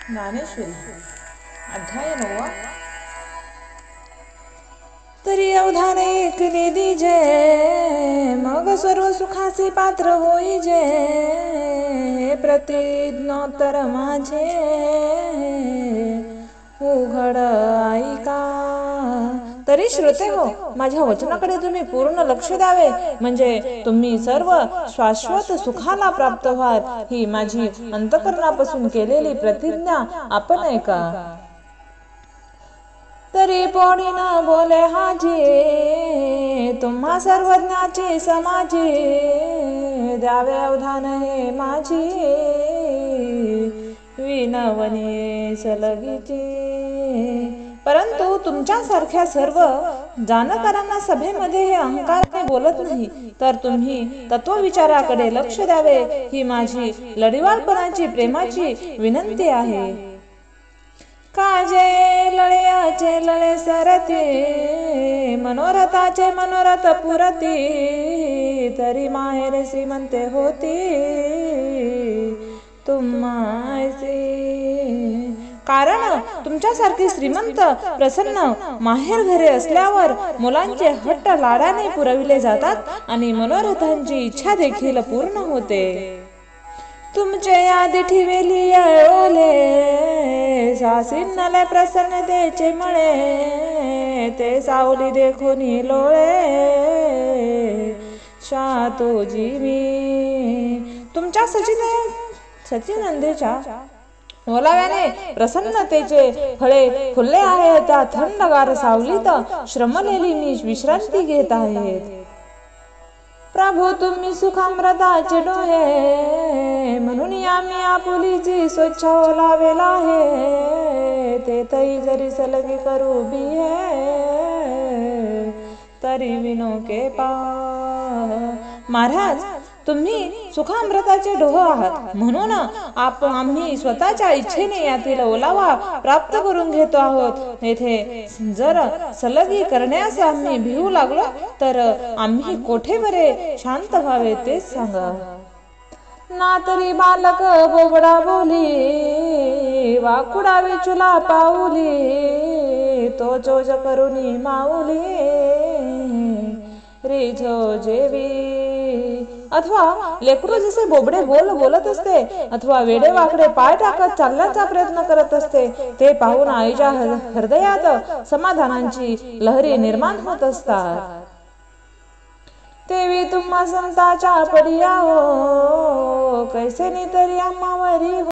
ज्ञानेश्वरी अध्याय 9। तरी अवधान एक दीजे, मग सर्व सुखाचे पात्र होईजे। प्रतिज्ञोत्तर माझे उघड ऐका। तरी श्रोते हो, माझ्या वचनाकडे तुम्ही पूर्ण लक्ष द्यावे, म्हणजे तुम्ही सर्व शाश्वत सुखाला प्राप्त व्हाल। ही माझी अंतःकरणापासून केलेली प्रतिज्ञा आपण ऐका। तरी पोणी न बोले हाजी, तुम्हा सर्वज्ञाची समाजी। द्यावे अवधान हे माझी, विनवणी सलगीची। परंतु तुमच्यासारख्या सर्व जाणकारांना सभेमध्ये हे अहंकाराने बोलत नाही, तर तुम्ही तत्वविचाराकडे लक्ष द्यावे, ही माझी लढीवाळपणाची प्रेमाची विनंती आहे। काजे लळयाचे लळे सरती, मनोरथाचे मनोरथ पुरती। तरी माहेर श्रीमंते होती तुम्हासी। कारण तुमच्यासारखे श्रीमंत प्रसन्न माहेर घरे असल्यावर मुलांचे हट्ट लाडाने पुरविले जातात आणि मनोरथांची इच्छा देखील पूर्ण होते। तुमचे आधी ठेवेली ओले, सासिन्नले प्रसन्नतेचे मळे। ते सावली देखोनी लोळे, शातो जीवी। तुमच्या सचिनंदेच्या ओलाव्याने प्रसन्नतेचे फळे फुलले आहे। त्या थंडगार सावलीत श्रमलेली मी विश्रांती घेत आहे। प्रभू तुम्ही सुखामृताचे डोळे, म्हणून आम्ही आपुलीची स्वच्छ ओलावेला आहे। ते तई जरी सलगी करू बिये, तरी विनोके पा। महाराज, तुम्ही सुखामृताचे डोह आहात, म्हणून आम्ही स्वतःच्या इच्छेने यातील ओलावा प्राप्त करून घेतो आहोत। येथे जर सलगी करण्यास आम्ही भिवू लागलो, तर आम्ही कोठे बरे शांत व्हावे तेच सांगा। ना तरी बालक बोबडा बोली, वाकुडा विचुला पाऊली। तो चोज करुनी माऊली, रिझो जेवी। अथवा लेकरू जसे बोबडे बोलत असते, अथवा वेडे वाकडे पाय टाकत चालण्याचा प्रयत्न करत असते, ते पाहून आईच्या हृदयात समाधानाची लहरी निर्माण होत असतात। तेवी तुम्हा संताच्या पडियावो, कैसे तरी आम्हावरी